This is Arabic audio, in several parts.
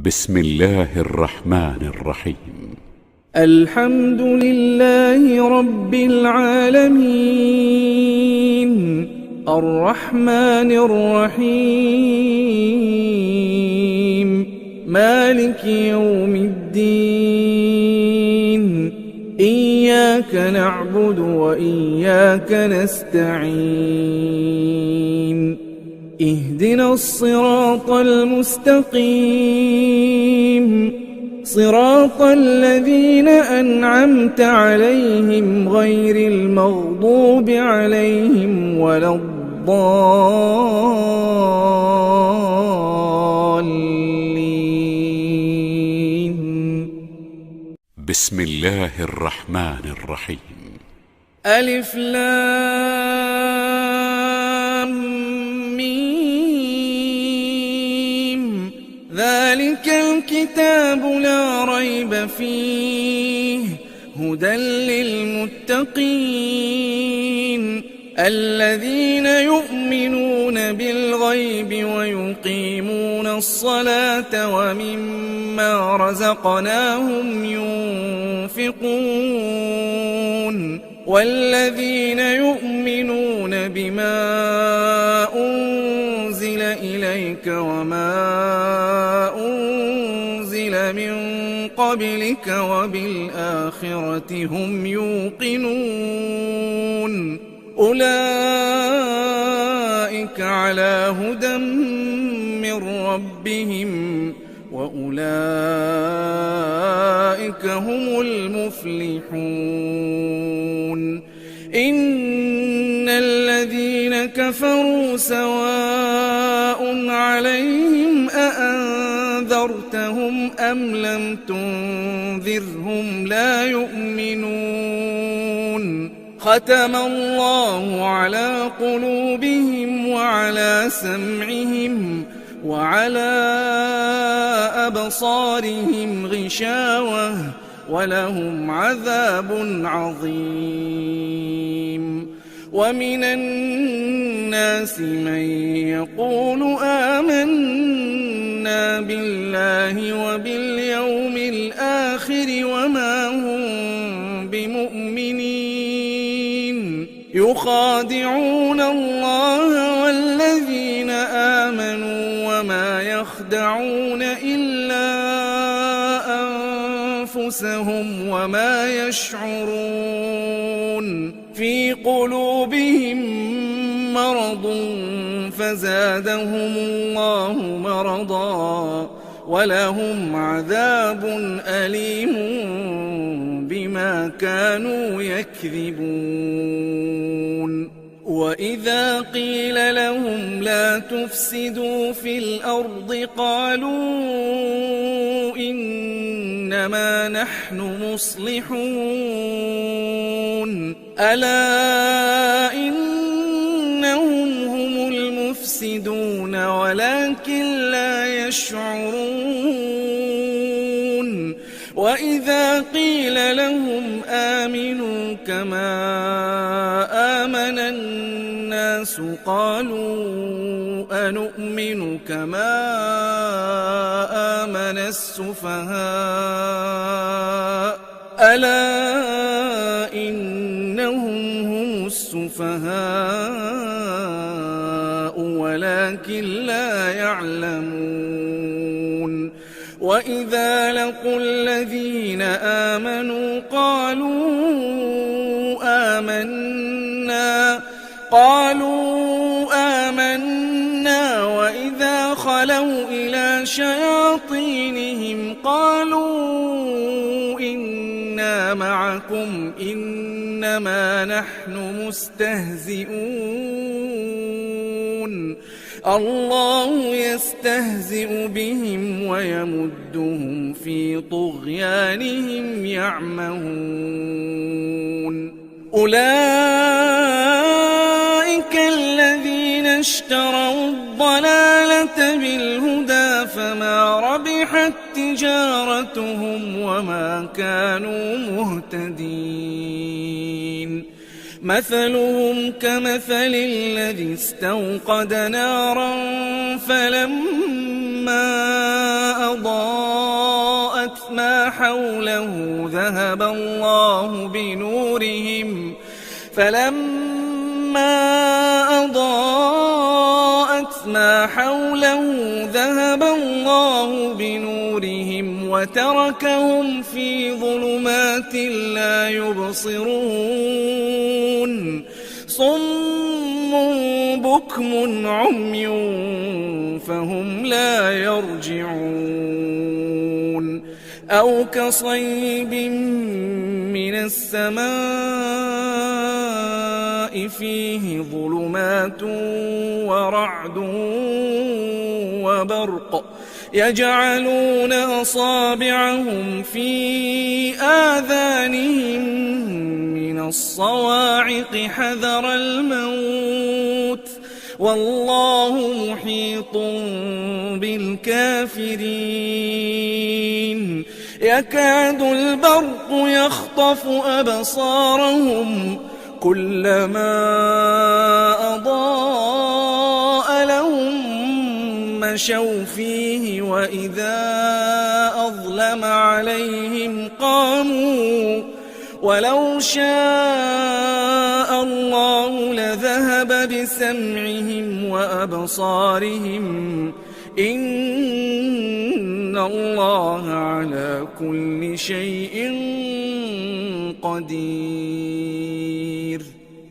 بسم الله الرحمن الرحيم. الحمد لله رب العالمين الرحمن الرحيم مالك يوم الدين إياك نعبد وإياك نستعين اهدنا الصراط المستقيم صراط الذين أنعمت عليهم غير المغضوب عليهم ولا الضالين. بسم الله الرحمن الرحيم. ألف لام ميم ذلك الكتاب لا ريب فيه هدى للمتقين الذين يؤمنون بالغيب ويقيمون الصلاة ومما رزقناهم ينفقون والذين يؤمنون بما أنزل إليك وما أنزل من قبلك وبالآخرة هم يوقنون أولئك على هدى من ربهم وأولئك هم المفلحون. إن الذين كفروا سواء عليهم أأنذرتهم أم لم تنذرهم لا يؤمنون ختم الله على قلوبهم وعلى سمعهم وعلى أبصارهم غشاوة ولهم عذاب عظيم. ومن الناس من يقول آمنا بالله وباليوم الآخر وما هم بمؤمنين يخادعون الله والذين آمنوا وما يخدعون إلا أنفسهم وما يشعرون في قلوبهم مرض فزادهم الله مرضا ولهم عذاب أليم بما كانوا يكذبون. وإذا قيل لهم لا تفسدوا في الأرض قالوا إنما نحن مصلحون ألا إنهم هم المفسدون ولكن لا يشعرون. وإذا قيل لهم آمنوا كما آمن الناس قالوا أنؤمن كما آمن السفهاء ألا إنهم هم السفهاء ولكن لا يعلمون. وإذا لقوا الذين آمنوا قالوا آمنا وإذا خلوا إلى شياطينهم قالوا إنا معكم إنما نحن مستهزئون الله يستهزئ بهم ويمدهم في طغيانهم يعمهون. أولئك الذين اشتروا الضلالة بالهدى فما ربحت تجارتهم وما كانوا مهتدين. مثلهم كمثل الذي استوقد نارا فلما أضاءت حوله ذهب الله بنورهم ما حوله ذهب الله بنورهم وتركهم في ظلمات لا يبصرون صم بكم عمي فهم لا يرجعون أو كصيب من السماء فيه ظلمات ورعد وبرق يجعلون أصابعهم في آذانهم من الصواعق حذر الموت والله محيط بالكافرين يكاد البرق يخطف أبصارهم كلما أضاء لهم مشوا فيه وإذا أظلم عليهم قاموا ولو شاء الله لذهب بسمعهم وأبصارهم إن الله على كل شيء قدير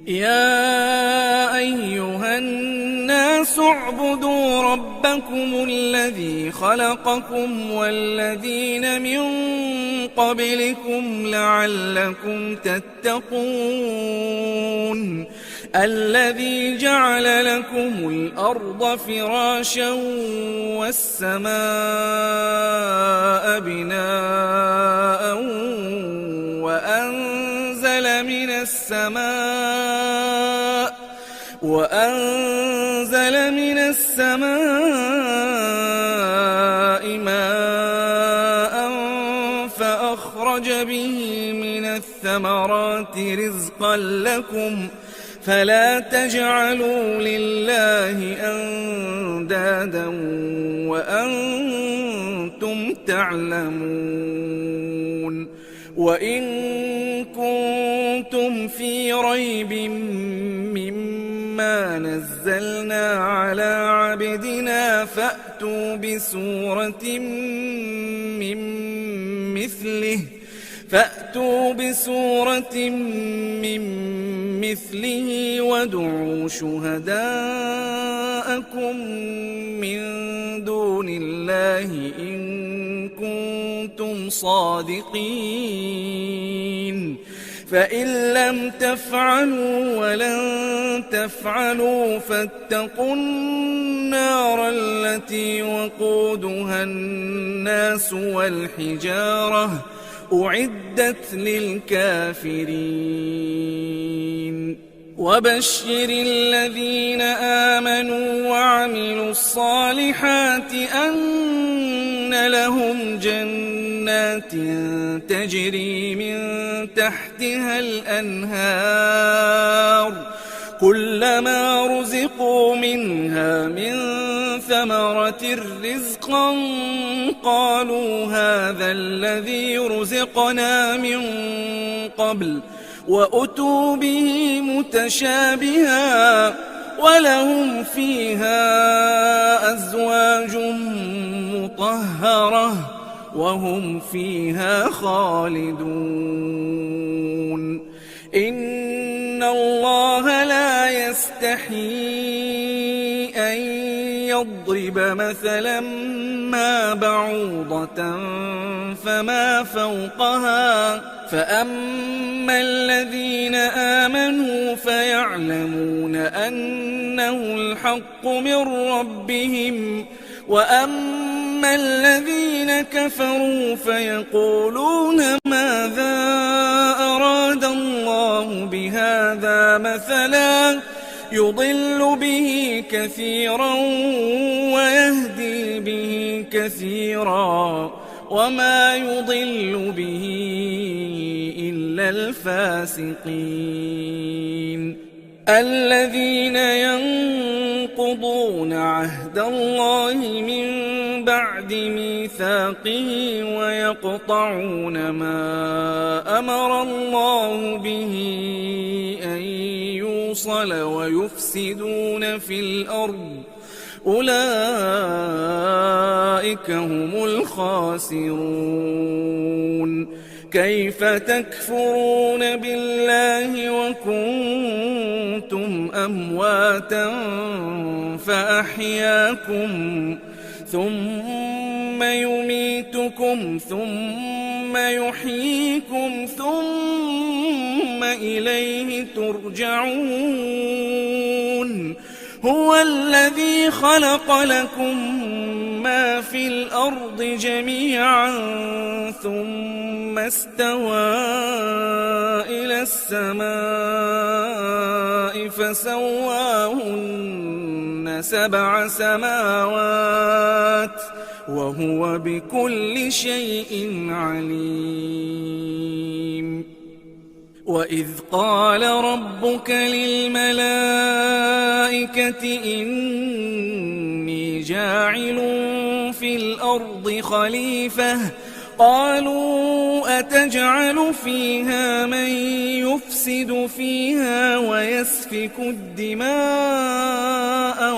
يا أيها الناس اعبدوا ربكم الذي خلقكم والذين من قبلكم لعلكم تتقون الذي جعل لكم الأرض فراشا والسماء بناء وأنزل من السماء ماء فأخرج به من الثمرات رزقا لكم فلا تجعلوا لله أندادا وأنتم تعلمون وإن كنتم في ريب مما نزلنا على عبدنا فأتوا بسورة من مثله وادعوا شهداءكم من دون الله إن كنتم صادقين فإن لم تفعلوا ولن تفعلوا فاتقوا النار التي وقودها الناس والحجارة أعدت للكافرين وبشر الذين آمنوا وعملوا الصالحات أن لهم جنات تجري من تحتها الأنهار كلما رزقوا منها من ثمرة رزقا قالوا هذا الذي رزقنا من قبل وأتوا به متشابها ولهم فيها أزواج مطهرة وهم فيها خالدون إن الله لا يستحيي أن يضرب مثلا ما بعوضة فما فوقها فأما الذين آمنوا فيعلمون أنه الحق من ربهم وأما الذين كفروا فيقولون ماذا أراد الله بهذا مثلا يضل به كثيرا ويهدي به كثيرا وما يضل به إلا الفاسقين الذين ينقضون عهد الله من بعد ميثاقه ويقطعون ما أمر الله به أن يوصل ويفسدون في الأرض أولئك هم الخاسرون. كيف تكفرون بالله وكنتم أمواتا فأحياكم ثم يميتكم ثم يحييكم ثم إليه ترجعون. هو الذي خلق لكم ما في الأرض جميعا ثم استوى إلى السماء فسواهن 7 سماوات وهو بكل شيء عليم. وإذ قال ربك للملائكة إني جاعل في الأرض خليفة قالوا أتجعل فيها من يفسد فيها ويسفك الدماء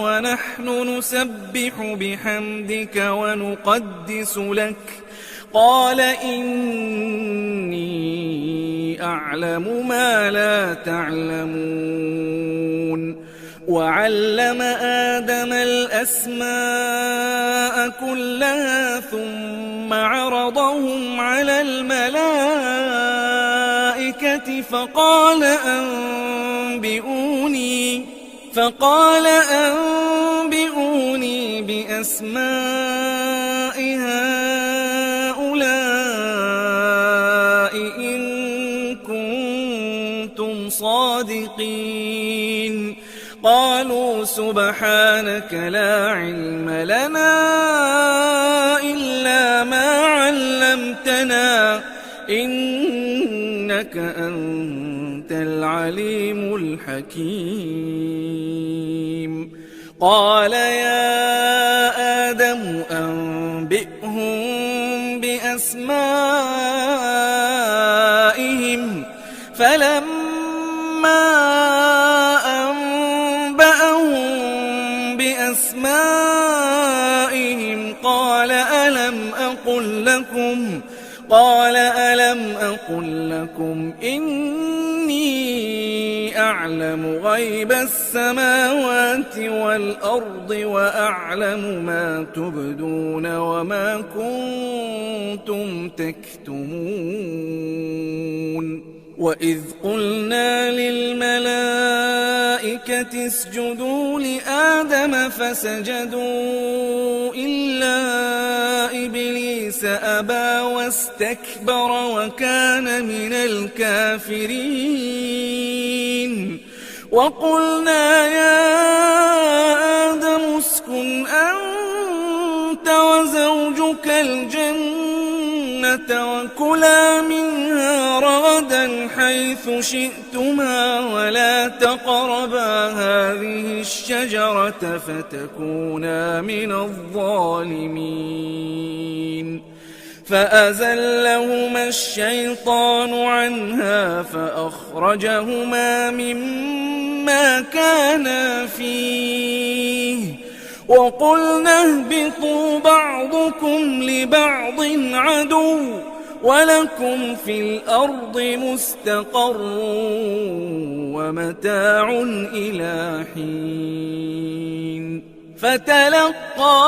ونحن نسبح بحمدك ونقدس لك قال إني أعلم ما لا تعلمون. وعلم آدم الأسماء كلها ثم عرضهم على الملائكة فقال أنبئوني بأسماء هؤلاء إن كنتم صادقين. قالوا سبحانك لا علم لنا إلا ما علمتنا إنك أنت العليم الحكيم. قال يا آدم أنبئهم بأسمائهم فلما أنبأهم بأسمائهم قال ألم أقل لكم إني أعلم غيب السماوات والأرض وأعلم ما تبدون وما كنتم تكتمون. وإذ قلنا للملائكة اسجدوا لآدم فسجدوا إلا إبليس أبى واستكبر وكان من الكافرين. وقلنا يا آدم اسكن أنت وزوجك الجنة وكلا منها رغدا حيث شئتما ولا تقربا هذه الشجرة فتكونا من الظالمين. فأزلهما الشيطان عنها فأخرجهما مما كانا فيه وقلنا اهبطوا بعضكم لبعض عدو ولكم في الأرض مستقر ومتاع إلى حين. فتلقى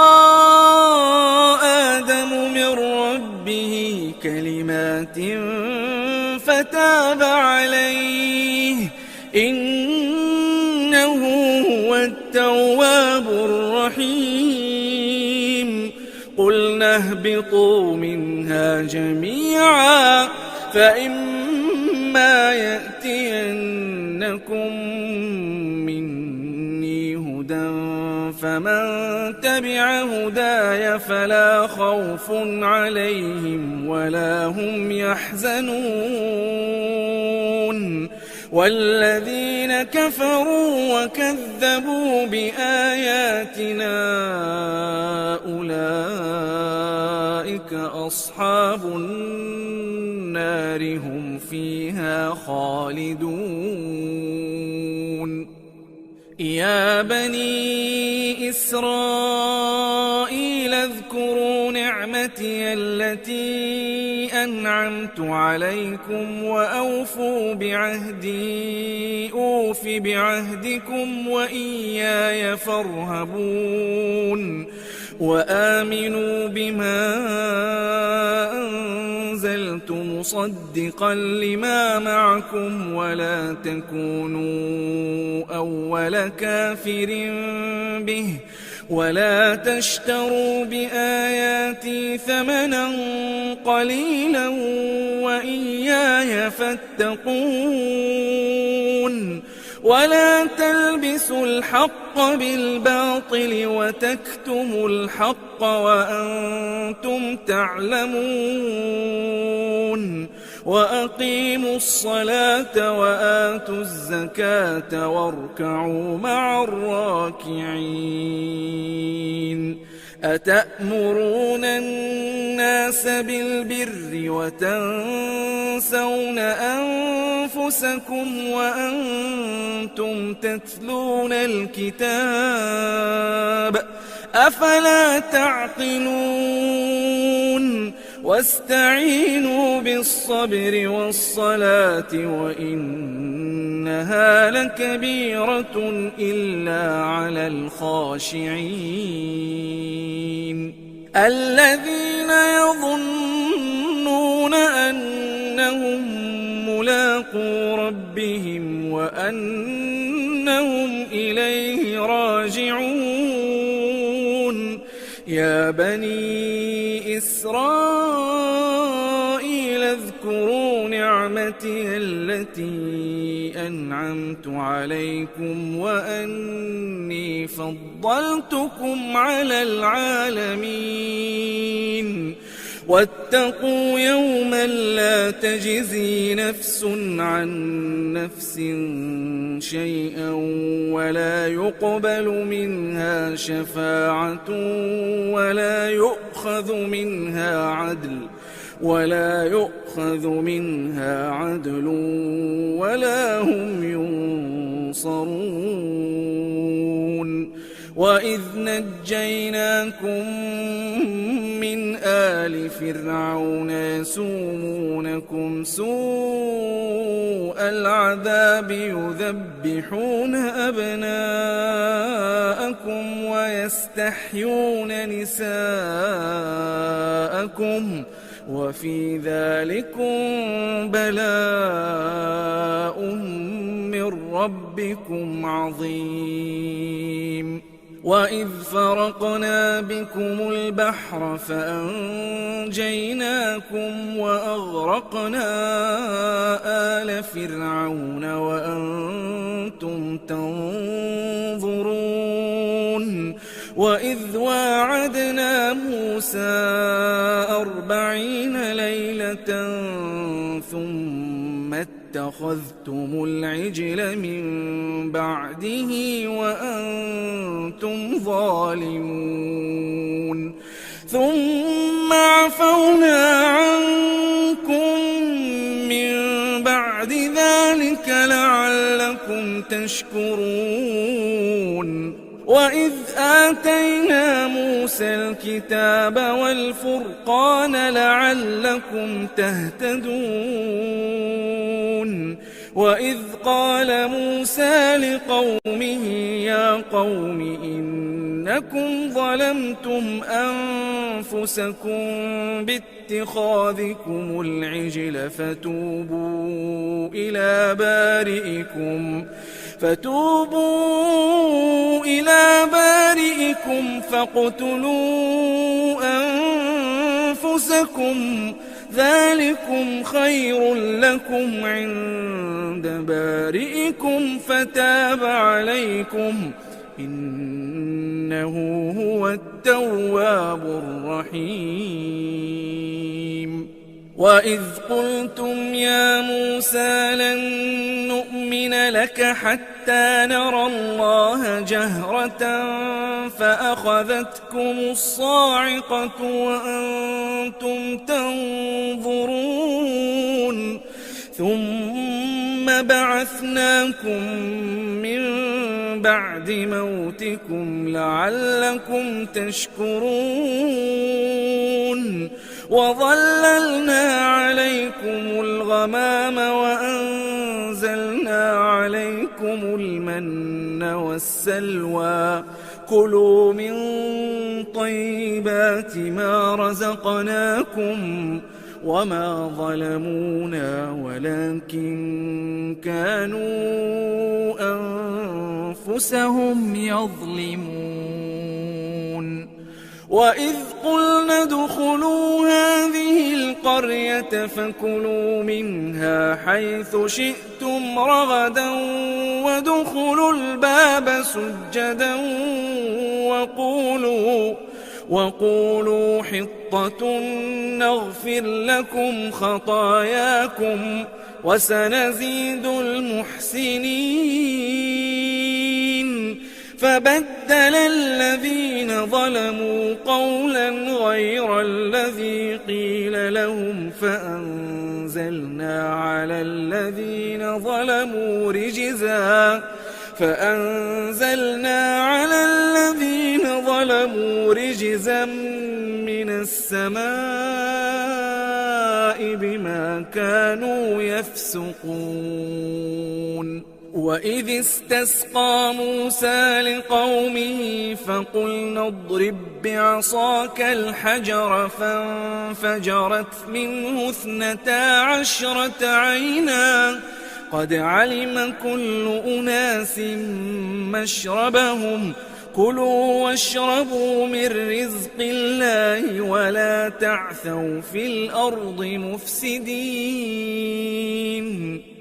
آدم من ربه كلمات فتاب عليه إنه هو التواب الرحيم. قلنا اهبطوا منها جميعا فإما يأتينكم مني هدى فمن تبع هداي فلا خوف عليهم ولا هم يحزنون. والذين كفروا وكذبوا بآياتنا أولئك أصحاب النار هم فيها خالدون يا بني إسرائيل اذكروا نعمتي التي أنعمت عليكم وأوفوا بعهدي أوف بعهدكم وإياي فارهبون وآمنوا بما أنزلت مصدقا لما معكم ولا تكونوا أول كافر به ولا تشتروا بآياتي ثمنا قليلا وإياي فاتقون ولا تلبسوا الحق بالباطل وتكتموا الحق وأنتم تعلمون وأقيموا الصلاة وآتوا الزكاة واركعوا مع الراكعين أتأمرون الناس بالبر وتنسون أنفسكم وأنتم تتلون الكتاب أفلا تعقلون واستعينوا بالصبر والصلاة وإنها لكبيرة إلا على الخاشعين الذين يظنون أنهم ملاقو ربهم وأنهم إليه راجعون يا بني إسرائيل اذكروا نعمتي التي أنعمت عليكم وأني فضلتكم على العالمين واتقوا يوما لا تجزي نفس عن نفس شيئا ولا يقبل منها شفاعة ولا يؤخذ منها عدل ولا هم ينصرون وإذ نجيناكم من آل فرعون يسومونكم سوء العذاب يذبحون أبناءكم ويستحيون نساءكم وفي ذلكم بلاء من ربكم عظيم وإذ فرقنا بكم البحر فأنجيناكم وأغرقنا آل فرعون وأنتم تنظرون وإذ واعدنا موسى 40 ليلة ثم اتخذتم العجل من بعده وأنتم ظالمون ثم عفونا عنكم من بعد ذلك لعلكم تشكرون وإذ آتينا موسى الكتاب والفرقان لعلكم تهتدون وإذ قال موسى لقومه يا قوم إنكم ظلمتم أنفسكم باتخاذكم العجل فتوبوا إلى بارئكم فاقتلوا أنفسكم ذلكم خير لكم عند بارئكم فتاب عليكم إنه هو التواب الرحيم وإذ قلتم يا موسى لن نؤمن نؤذن لك حتى نرى الله جهرة فأخذتكم الصاعقة وأنتم تنظرون ثم بعثناكم من بعد موتكم لعلكم تشكرون وظللنا عليكم الغمام وأنزلنا عليكم المن والسلوى كلوا من طيبات ما رزقناكم وما ظلمونا ولكن كانوا أنفسهم يظلمون وإذ قلنا ادخلوا هذه القرية فكلوا منها حيث شئتم رغدا وادخلوا الباب سجدا وقولوا حطة نغفر لكم خطاياكم وسنزيد المحسنين فبدل الذين ظلموا قولا غير الذي قيل لهم فأنزلنا على الذين ظلموا رجزا من السماء بما كانوا يفسقون وإذ استسقى موسى لقومه فقلنا اضرب بعصاك الحجر فانفجرت منه 12 عينا قد علم كل أناس مشربهم كلوا واشربوا من رزق الله ولا تعثوا في الأرض مفسدين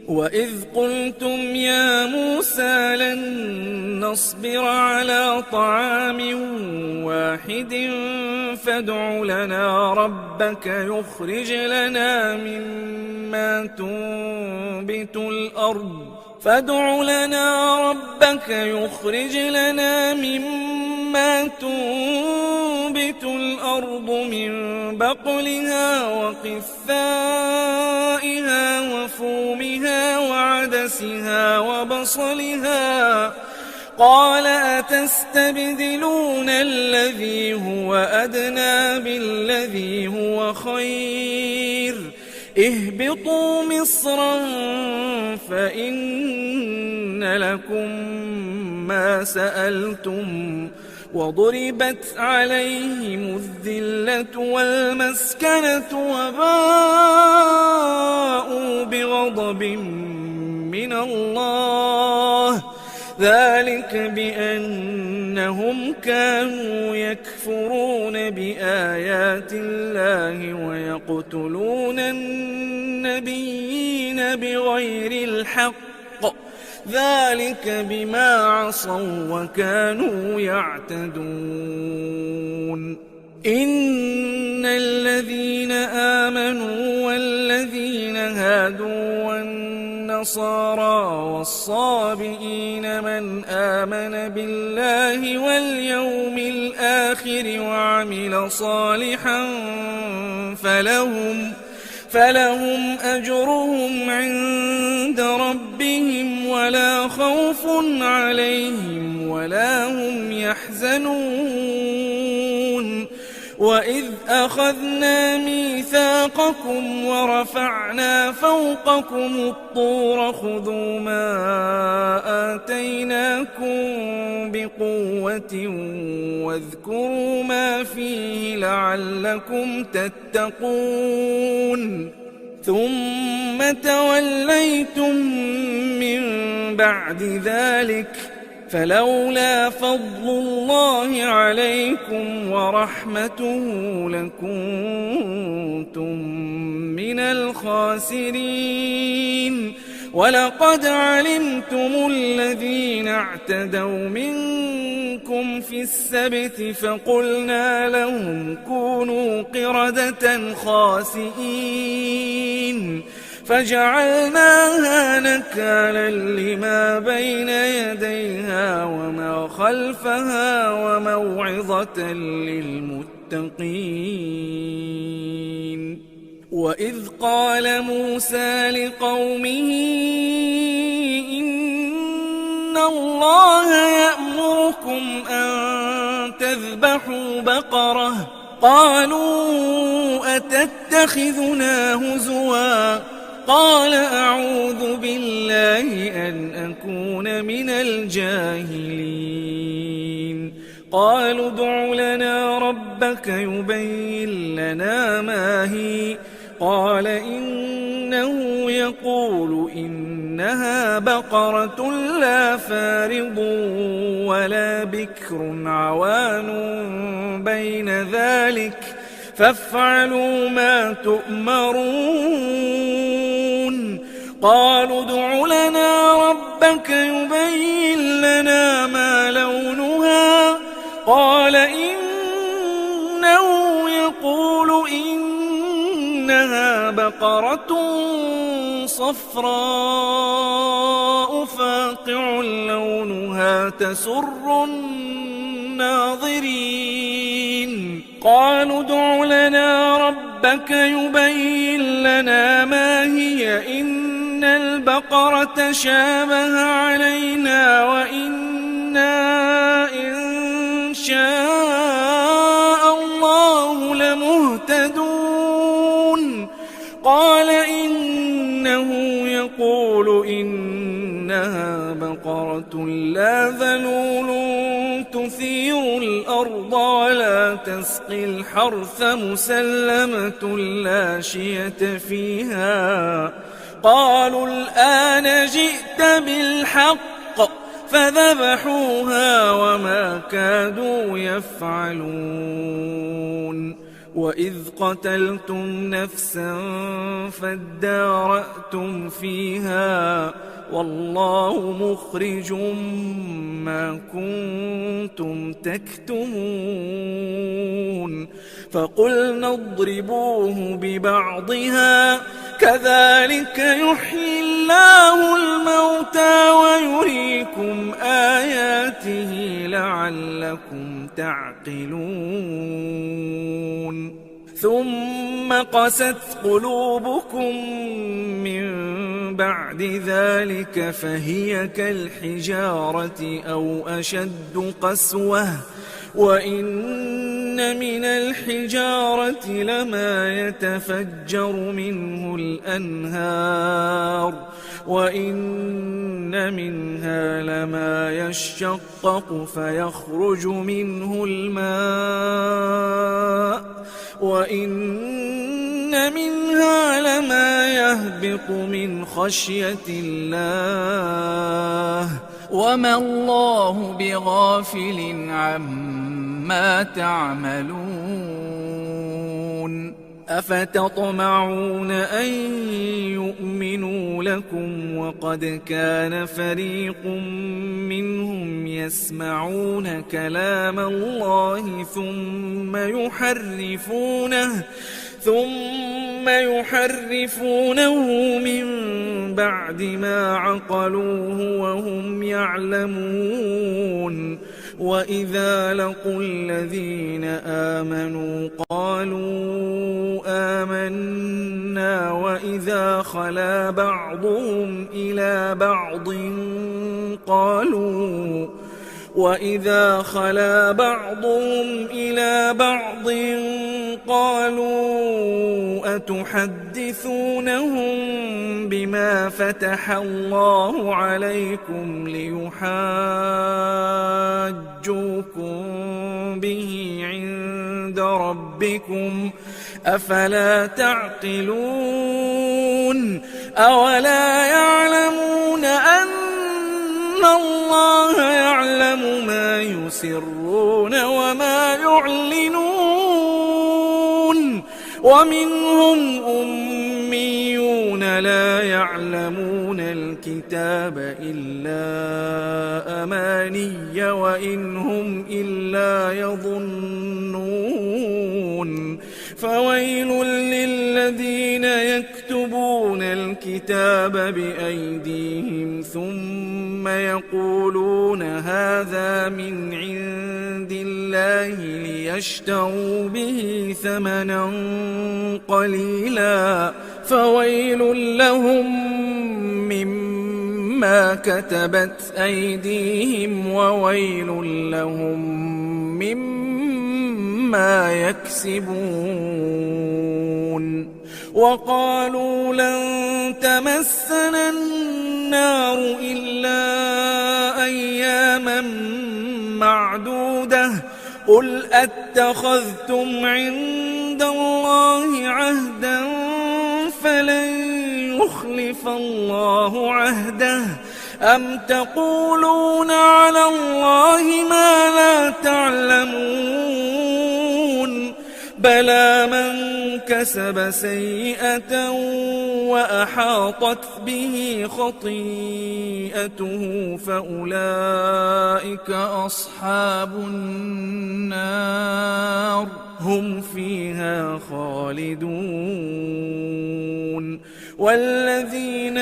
وإذ قلتم يا موسى لن نصبر على طعام واحد فادع لنا ربك يخرج لنا مما تنبت الأرض من بقلها وقثائها وفومها وعدسها وبصلها قال أتستبدلون الذي هو أدنى بالذي هو خير اهبطوا مصرا فإن لكم ما سألتم وضربت عليهم الذلة والمسكنة وباءوا بغضب من الله ذلك بأنهم كانوا يكفرون بآيات الله ويقتلون النبيين بغير الحق ذلك بما عصوا وكانوا يعتدون إن الذين آمنوا والذين هادوا والنصارى والصابئين من آمن بالله واليوم الآخر وعمل صالحا فلهم أجرهم عند ربهم ولا خوف عليهم ولا هم يحزنون وإذ أخذنا ميثاقكم ورفعنا فوقكم الطور خذوا ما آتيناكم بقوة واذكروا ما فيه لعلكم تتقون ثم توليتم من بعد ذلك فلولا فضل الله عليكم ورحمته لكنتم من الخاسرين ولقد علمتم الذين اعتدوا منكم في السبت فقلنا لهم كونوا قردة خاسئين فجعلناها نكالا لما بين يديها وما خلفها وموعظة للمتقين. وإذ قال موسى لقومه إن الله يأمركم أن تذبحوا بقرة قالوا أتتخذنا هزوا قال أعوذ بالله أن أكون من الجاهلين. قالوا ادع لنا ربك يبين لنا ما هي قال إنه يقول إنها بقرة لا فارض ولا بكر عوان بين ذلك فافعلوا ما تؤمرون. قالوا ادع لنا ربك يبين لنا ما لونها قال إنه يقول إنها بقرة صفراء فاقع لونها تسر الناظرين. قالوا ادع لنا ربك يبين لنا ما هي إن البقرة شابه علينا وإنا إن شاء الله لمهتدون. قال إنه يقول إنها بقرة لا ذلول تثير الأرض ولا تسقي الحرث مسلمة لا شية فيها. قالوا الآن جئت بالحق فذبحوها وما كادوا يفعلون. وإذ قتلتم نفسا فادارأتم فيها والله مخرج ما كنتم تكتمون. فقلنا اضربوه ببعضها كذلك يحيي الله الموتى ويريكم آياته لعلكم تعقلون. ثم قست قلوبكم من بعد ذلك فهي كالحجارة أو أشد قسوة وإن من الحجارة لما يتفجر منه الأنهار وإن منها لما يشقق فيخرج منه الماء وإن منها لما يهبط من خشية الله وما الله بغافل عما تعملون. أفتطمعون أن يؤمنوا لكم وقد كان فريق منهم يسمعون كلام الله ثم يحرفونه من بعد ما عقلوه وهم يعلمون. وإذا لقوا الذين آمنوا قالوا آمنا وإذا خلا بعضهم إلى بعض قالوا أتحدثونهم بما فتح الله عليكم ليحاجوكم به عند ربكم أفلا تعقلون. أولا يعلمون أن الله يعلم ما يسرون وما يعلنون. ومنهم أميون لا يعلمون الكتاب إلا أماني وإن هم إلا يظنون. فويل للذين يكتبون الكتاب الكتاب بأيديهم ثم يقولون هذا من عند الله ليشتروا به ثمنا قليلا فويل لهم مما كتبت أيديهم وويل لهم مما يكسبون. وقالوا لن تمسنا النار إلا أياما معدودة قل أتخذتم عند الله عهدا فلن يخلف الله عهده أم تقولون على الله ما لا تعلمون بلى من كسب سيئة وأحاطت به خطيئته فأولئك أصحاب النار هم فيها خالدون. والذين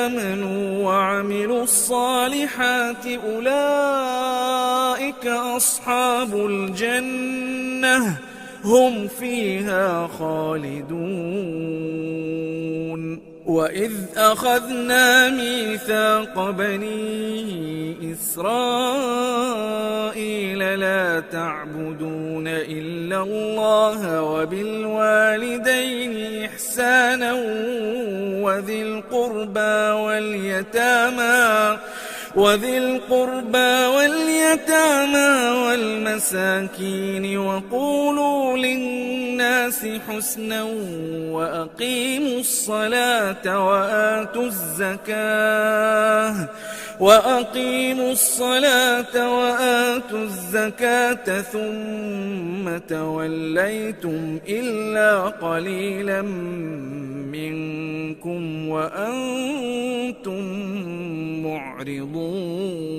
آمنوا وعملوا الصالحات أولئك أصحاب الجنة هم فيها خالدون. وإذ أخذنا ميثاق بني إسرائيل لا تعبدون إلا الله وبالوالدين إحسانا وذي القربى واليتامى والمساكين وقولوا للناس حسنا وأقيموا الصلاة وآتوا الزكاة ثم توليتم إلا قليلا منكم وأنتم معرضون.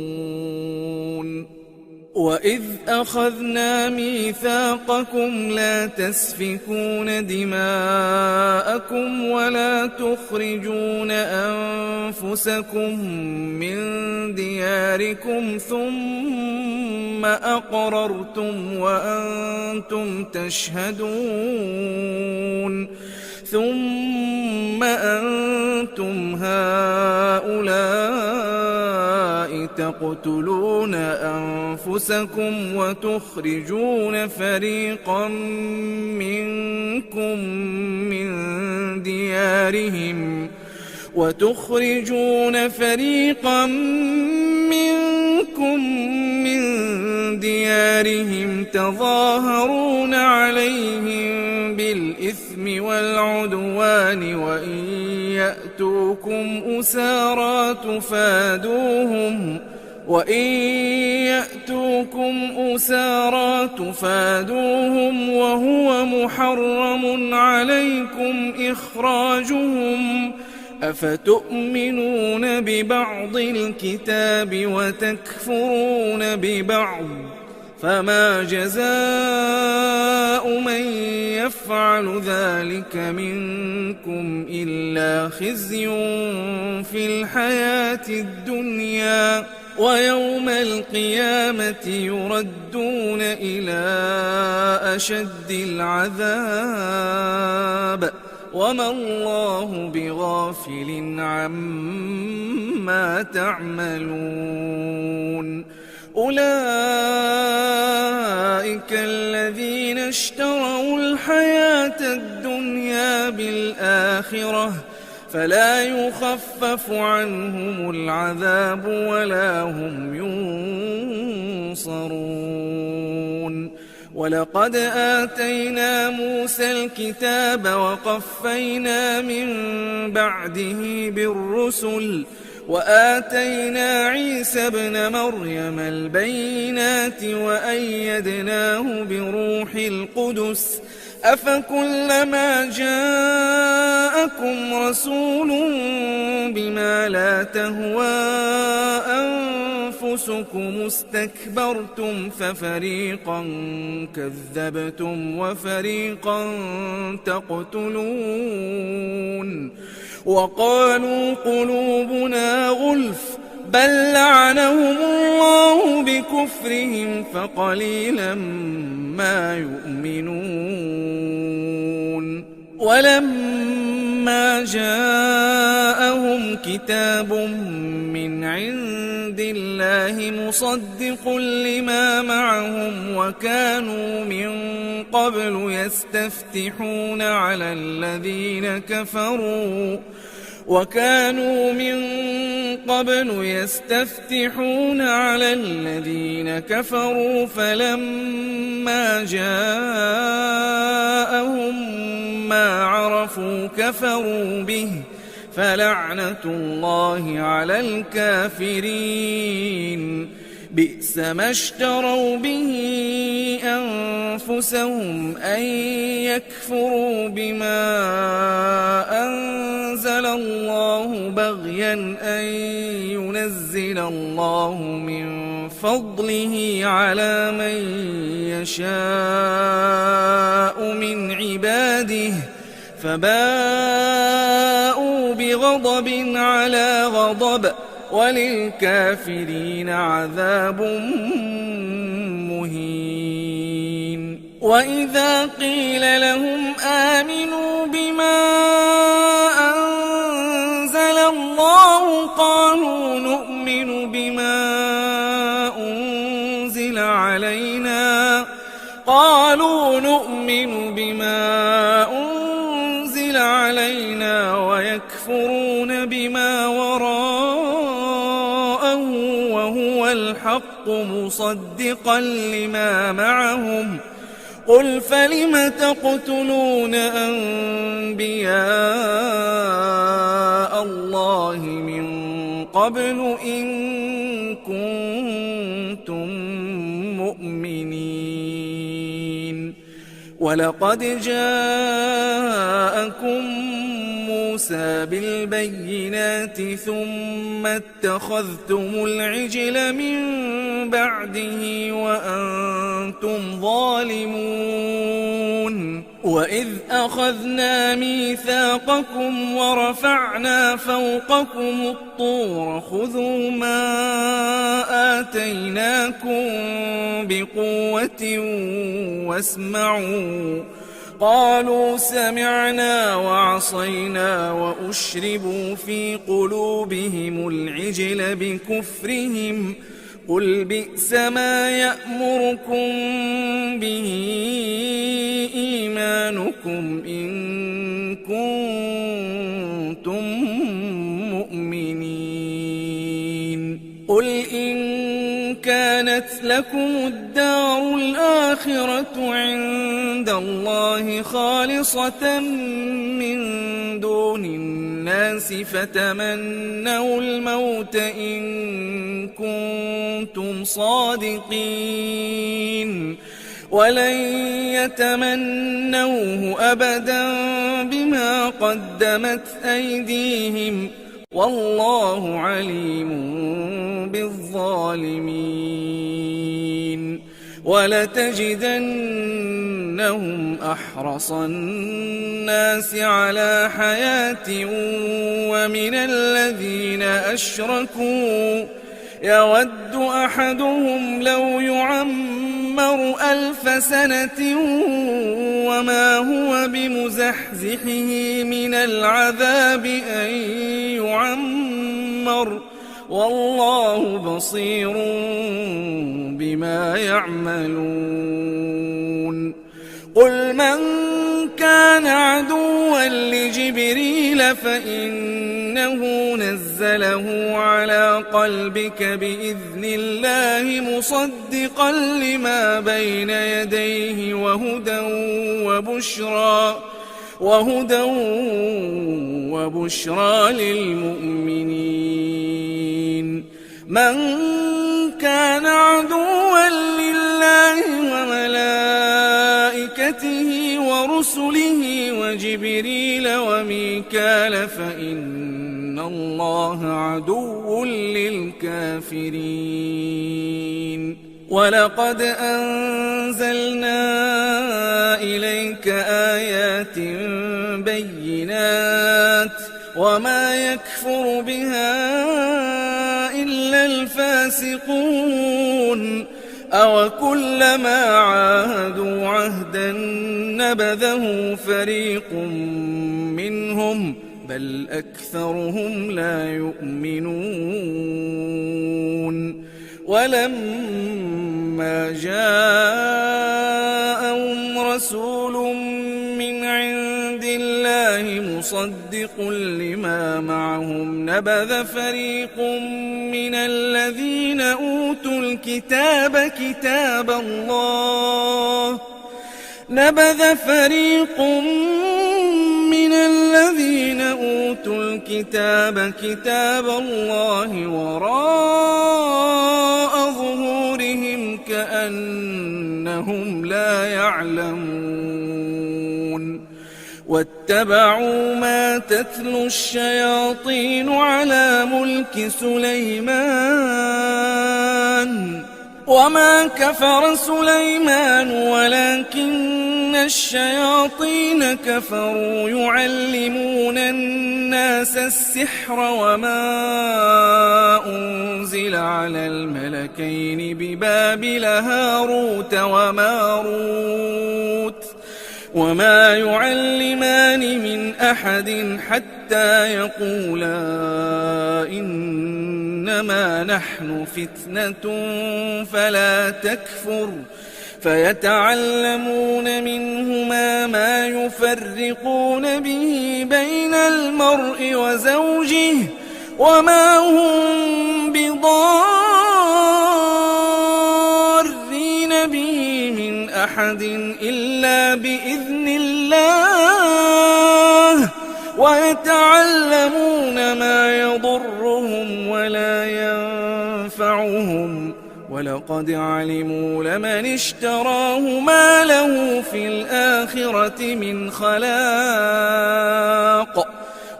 وإذ أخذنا ميثاقكم لا تسفكون دماءكم ولا تخرجون أنفسكم من دياركم ثم أقررتم وأنتم تشهدون ثم أنتم هؤلاء تقتلون أنفسكم وتخرجون فريقا منكم من ديارهم تظاهرون عليهم بالإثم والعدوان وإن يأتوكم أسارى تفادوهم وهو محرم عليكم إخراجهم أفتؤمنون ببعض الكتاب وتكفرون ببعض فما جزاء من يفعل ذلك منكم إلا خزي في الحياة الدنيا ويوم القيامة يردون إلى أشد العذاب وما الله بغافل عما تعملون. أولئك الذين اشتروا الحياة الدنيا بالآخرة فلا يخفف عنهم العذاب ولا هم ينصرون. ولقد آتينا موسى الكتاب وقفينا من بعده بالرسل وآتينا عيسى ابن مريم البينات وأيدناه بروح القدس أفكلما جاءكم رسول بما لا تهوى أنفسكم استكبرتم ففريقا كذبتم وفريقا تقتلون. وقالوا قلوبنا غلف بل لعنهم الله بكفرهم فقليلا ما يؤمنون ولما جاءهم كتاب من عند الله مصدق لما معهم وكانوا من قبل يستفتحون على الذين كفروا فلما جاءهم ما عرفوا كفروا به فلعنة الله على الكافرين بئس ما اشتروا به أنفسهم أن يكفروا بما أنزل الله بغيا أن ينزل الله من فضله على من يشاء من عباده فباءوا بغضب على غضب وللكافرين عذاب مهين وإذا قيل لهم آمنوا بما أنزل الله قالوا نؤمن بما أنزل علينا ويكفرون بما وراءه وهو الحق مصدقا لما معهم قل فلم تقتلون أنبياء الله من قبل إن كنتم مؤمنين ولقد جاءكم موسى بالبينات ثم اتخذتم العجل من بعده وأنتم ظالمون وإذ أخذنا ميثاقكم ورفعنا فوقكم الطور خذوا ما آتيناكم بقوة واسمعوا قالوا سمعنا وعصينا وأشربوا في قلوبهم العجل بكفرهم قل بئس ما يأمركم به إيمانكم إن كنتم مؤمنين قل إن كانت لكم الدار الآخرة عند الله خالصة من دون الناس فتمنوا الموت إن كنتم صادقين ولن يتمنوه أبدا بما قدمت أيديهم والله عليم بالظالمين ولتجدنهم أحرص الناس على حياة ومن الذين أشركوا يود أحدهم لو يعمر 1000 سنة وما هو بمزحزحه من العذاب أن يعمر والله بصير بما يعملون قل من كان عدوا لجبريل فإنه نزله على قلبك بإذن الله مصدقا لما بين يديه وهدى وبشرى للمؤمنين من كان عدوا لله وملائكته ورسله وجبريل وميكال فإن الله عدو للكافرين ولقد أنزلنا إليك آيات بينات وما يكفر بها إلا الفاسقون أو كلما عاهدوا عهدا نبذه فريق منهم بل أكثرهم لا يؤمنون ولما جاءهم رسول من عند الله مصدق لما معهم نبذ فريق من الذين أوتوا الكتاب كتاب الله وراء ظهورهم كأنهم لا يعلمون واتبعوا ما تتلو الشياطين على ملك سليمان وما كفر سليمان ولكن الشياطين كفروا يعلمون الناس السحر وما أنزل على الملكين ببابل هاروت وماروت وما يعلمان من أحد حتى يقولا إنما نحن فتنة فلا تكفر فيتعلمون منهما ما يفرقون به بين المرء وزوجه وما هم بضارين به من أحد إلا بإذن الله ويتعلمون ما يضرهم ولا ينفعهم ولقد علموا لمن اشتراه ما له في الآخرة من خلاق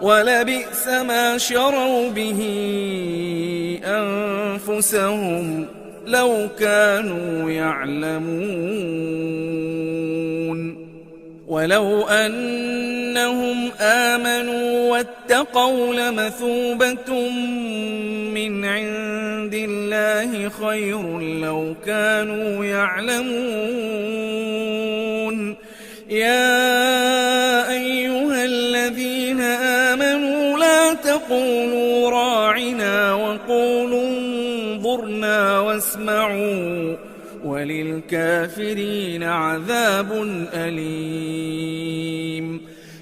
ولبئس ما شروا به أنفسهم لو كانوا يعلمون ولو أنهم آمنوا واتقوا لمثوبة من عند الله خير لو كانوا يعلمون يا أيها الذين آمنوا لا تقولوا راعنا وقولوا انظرنا واسمعوا وللكافرين عذاب أليم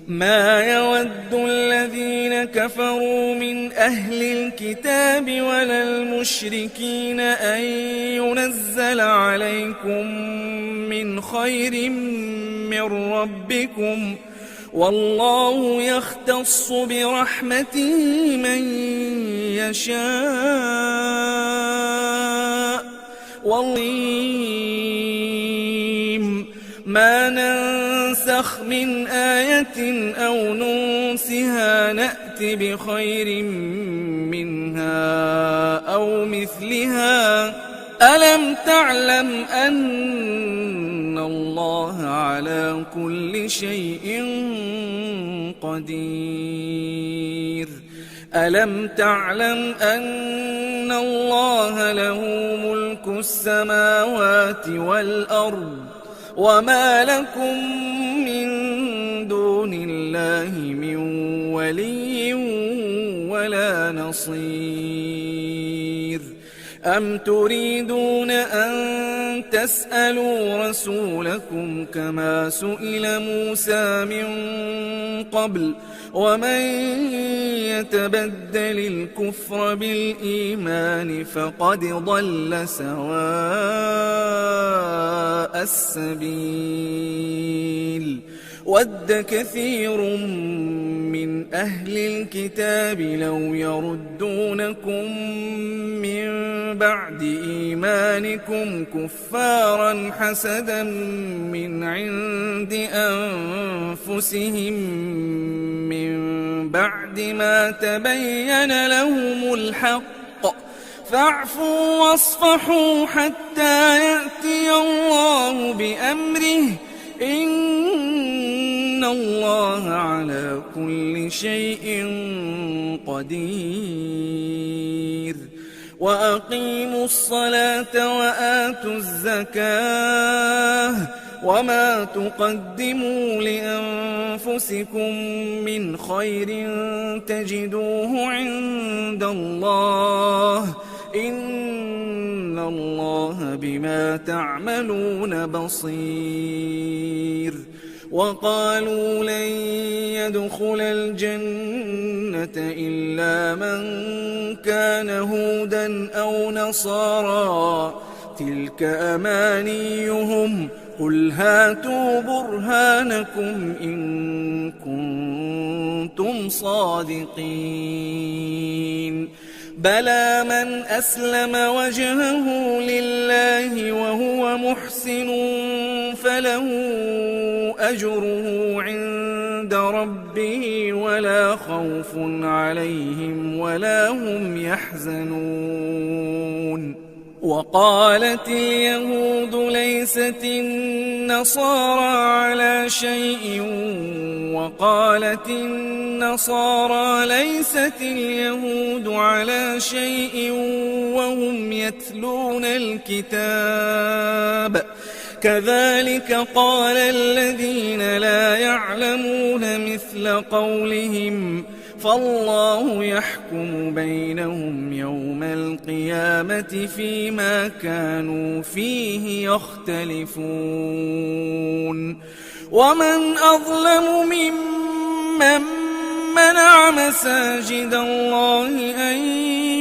ما يود الذين كفروا من أهل الكتاب ولا المشركين أن ينزل عليكم من خير من ربكم والله يختص برحمته من يشاء والله ما ننسخ من آية أو ننسها نأت بخير منها أو مثلها ألم تعلم أن الله على كل شيء قدير ألم تعلم أن الله له ملك السماوات والأرض وما لكم من دون الله من ولي ولا نصير أم تريدون أن تسألوا رسولكم كما سئل موسى من قبل ومن يتبدل الكفر بالإيمان فقد ضل سواء السبيل ود كثير من أهل الكتاب لو يردونكم من بعد إيمانكم كفارا حسدا من عند أنفسهم من بعد ما تبين لهم الحق فاعفوا واصفحوا حتى يأتي الله بأمره إن الله على كل شيء قدير وأقيموا الصلاة وآتوا الزكاة وما تقدموا لأنفسكم من خير تجدوه عند الله إن الله بما تعملون بصير وقالوا لن يدخل الجنة إلا من كان هودا أو نصارى تلك أمانيهم قل هاتوا برهانكم إن كنتم صادقين بلى من أسلم وجهه لله وهو محسن فله أجره عند ربه ولا خوف عليهم ولا هم يحزنون وقالت اليهود ليست النصارى على شيء وقالت النصارى ليست اليهود على شيء وهم يتلون الكتاب كذلك قال الذين لا يعلمون مثل قولهم فالله يحكم بينهم يوم القيامة فيما كانوا فيه يختلفون ومن أظلم ممن منع مساجد الله أن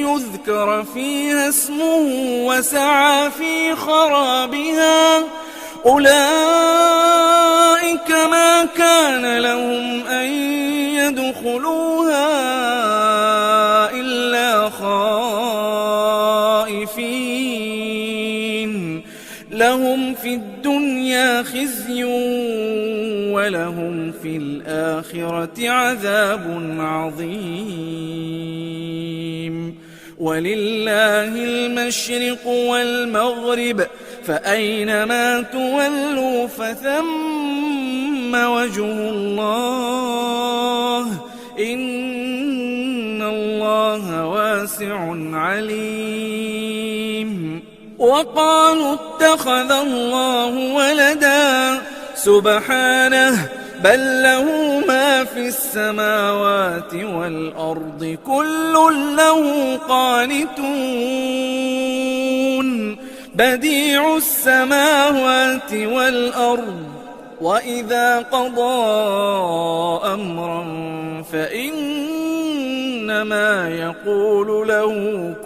يذكر فيها اسمه وسعى في خرابها أولئك ما كان لهم أن يدخلوها إلا خائفين لهم في الدنيا خزي ولهم في الآخرة عذاب عظيم ولله المشرق والمغرب فأينما تولوا فثم وجه الله إن الله واسع عليم وقالوا اتخذ الله ولدا سبحانه بل له ما في السماوات والأرض كل له قانتون بديع السماوات والأرض وإذا قضى أمرا فإنما يقول له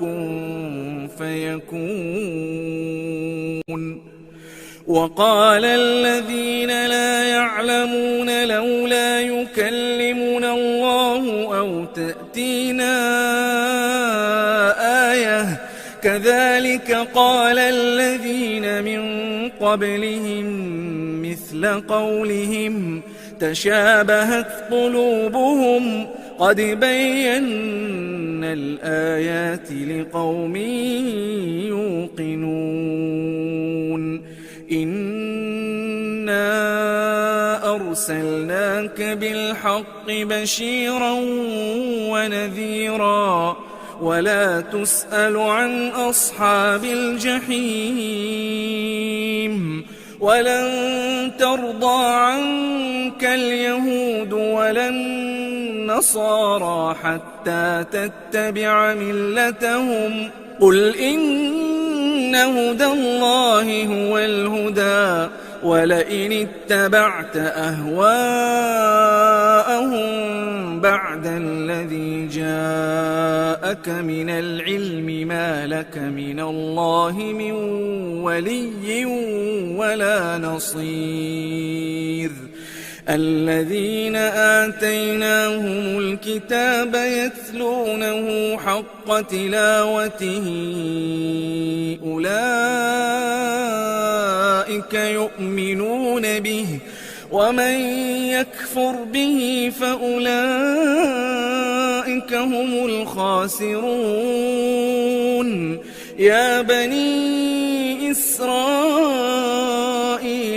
كن فيكون وقال الذين لا يعلمون لولا يكلمنا الله أو تأتينا آية كذلك قال الذين من قبلهم مثل قولهم تشابهت قلوبهم قد بينا الآيات لقوم يوقنون إنا أرسلناك بالحق بشيرا ونذيرا ولا تسأل عن أصحاب الجحيم ولن ترضى عنك اليهود ولا النصارى حتى تتبع ملتهم قل إن هدى الله هو الهدى ولئن اتبعت أهواءهم بعد الذي جاءك من العلم ما لك من الله من ولي ولا نصير الذين آتيناهم الكتاب يتلونه حق تلاوته أولئك يؤمنون به ومن يكفر به فأولئك هم الخاسرون يا بني إسرائيل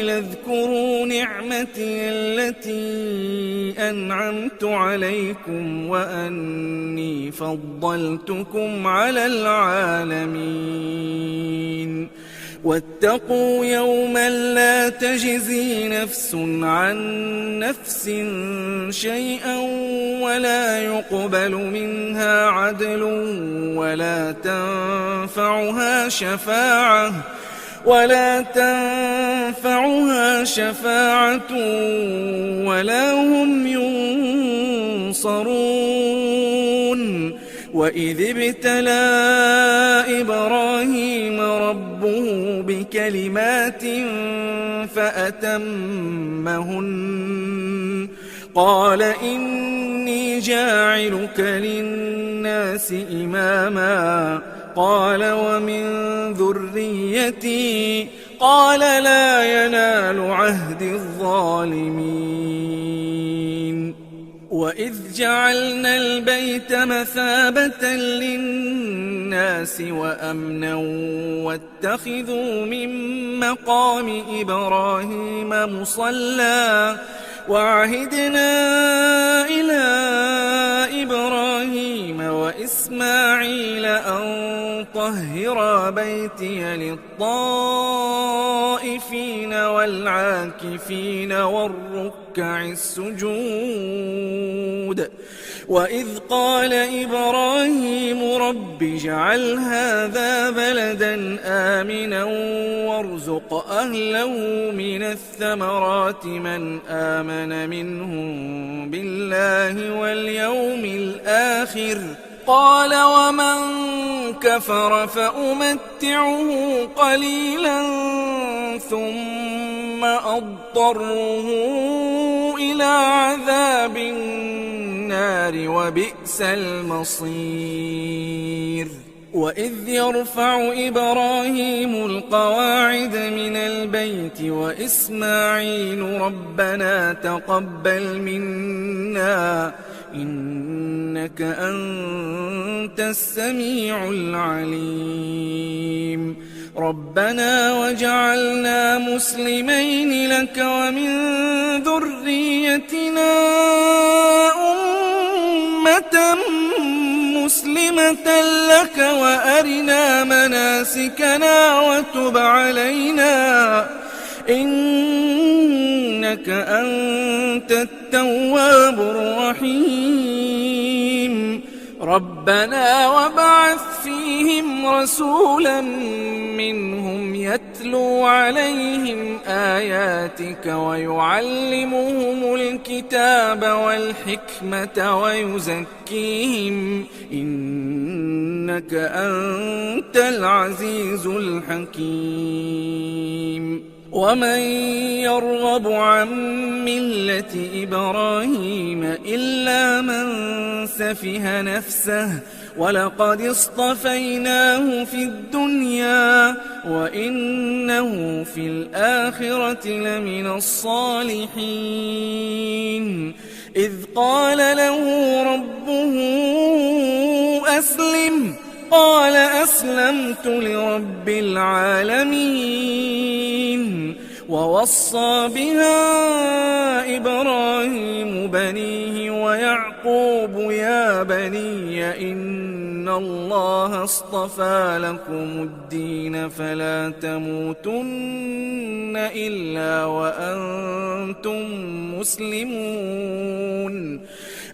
اذكروا اذكروا نعمتي التي أنعمت عليكم وأني فضلتكم على العالمين واتقوا يوما لا تجزي نفس عن نفس شيئا ولا يقبل منها عدل ولا تنفعها شفاعة ولا هم ينصرون وإذ ابتلى إبراهيم ربه بكلمات فأتمهن قال إني جاعلك للناس إماما قال ومن ذريتي قال لا ينال عهد الظالمين وإذ جعلنا البيت مثابة للناس وأمنا واتخذوا من مقام إبراهيم مصلى وعهدنا إلى إبراهيم وإسماعيل أن طهرا بيتي للطائفين والعاكفين والركع السجود وإذ قال إبراهيم رب اجعل هذا بلدا آمنا وارزق أهله من الثمرات من آمن منهم بالله واليوم الآخر قال ومن كفر فأمتعه قليلا ثم أضطره إلى عذاب النار وبئس المصير وإذ يرفع إبراهيم القواعد من البيت وإسماعيل ربنا تقبل منا إنك أنت السميع العليم ربنا وجعلنا مسلمين لك ومن ذريتنا أمة مسلمة لك وأرنا مناسكنا وتب علينا إنك أنت التواب الرحيم ربنا وابعث فيهم رسولا منهم يتلو عليهم آياتك ويعلمهم الكتاب والحكمة ويزكيهم إنك أنت العزيز الحكيم ومن يرغب عن ملة إبراهيم إلا من سفه نفسه ولقد اصطفيناه في الدنيا وإنه في الآخرة لمن الصالحين إذ قال له ربه أسلم قال أسلمت لرب العالمين ووصى بها إبراهيم بنيه ويعقوب يا بني إن الله اصطفى لكم الدين فلا تموتن إلا وأنتم مسلمون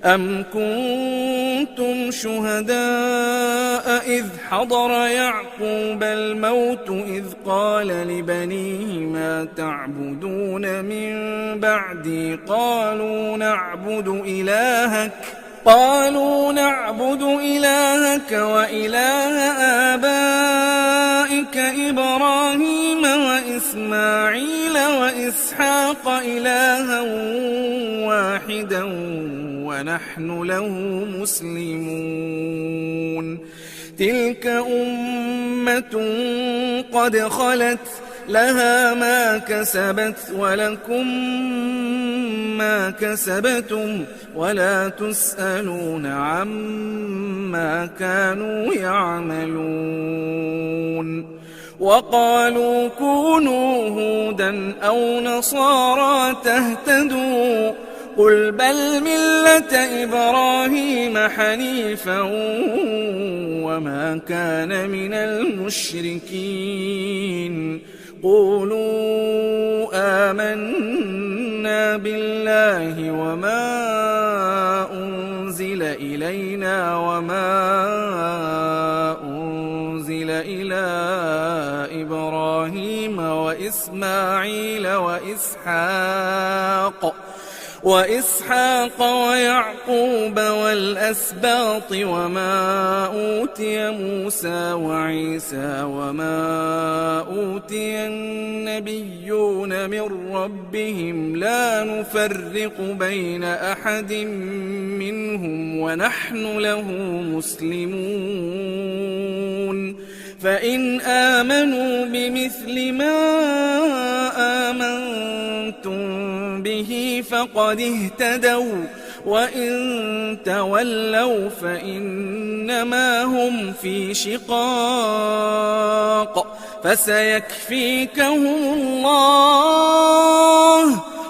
أم كنتم شهداء إذ حضر يعقوب الموت إذ قال لبنيه ما تعبدون من بعدي قالوا نعبد إلهك وإله آبائك إبراهيم وإسماعيل وإسحاق إلها واحدا ونحن له مسلمون تلك أمة قد خلت لها ما كسبت ولكم ما كسبتم ولا تسألون عما كانوا يعملون وقالوا كونوا هودا أو نصارى تهتدوا قل بل ملة إبراهيم حنيفا وما كان من المشركين قولوا آمنا بالله وما أنزل إلينا وما أنزل إلى إبراهيم وإسماعيل وإسحاق ويعقوب والأسباط وما أوتي موسى وعيسى وما أوتي النبيون من ربهم لا نفرق بين أحد منهم ونحن له مسلمون فإن آمنوا بمثل ما آمنتم به فقد اهتدوا وإن تولوا فإنما هم في شقاق فسيكفيكهم الله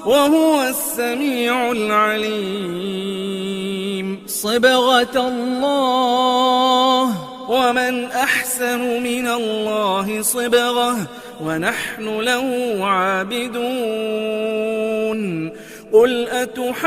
وهو السميع العليم صبغة الله ومن أحسن من الله صبغة ونحن له عابدون قل أتحاجوننا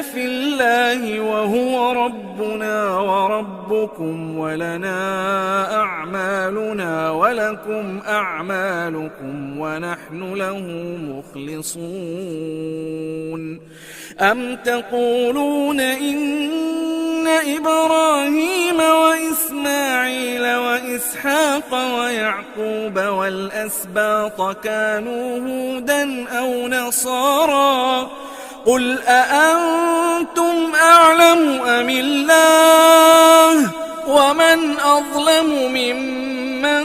في الله وهو ربنا وربكم ولنا أعمالنا ولكم أعمالكم ونحن له مخلصون أم تقولون إن إبراهيم وإسماعيل وإسحاق ويعقوب والأسباط كانوا هودا أو نصارى قل أأنتم أعلم أم الله ومن أظلم ممن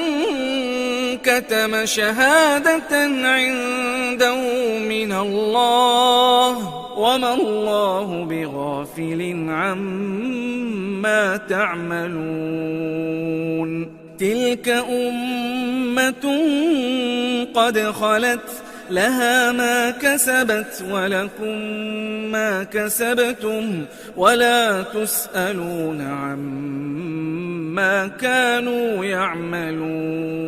كتم شهادة عنده من الله وما الله بغافل عما تعملون تلك أمة قد خلت لها ما كسبت ولكم ما كسبتم ولا تسألون عما كانوا يعملون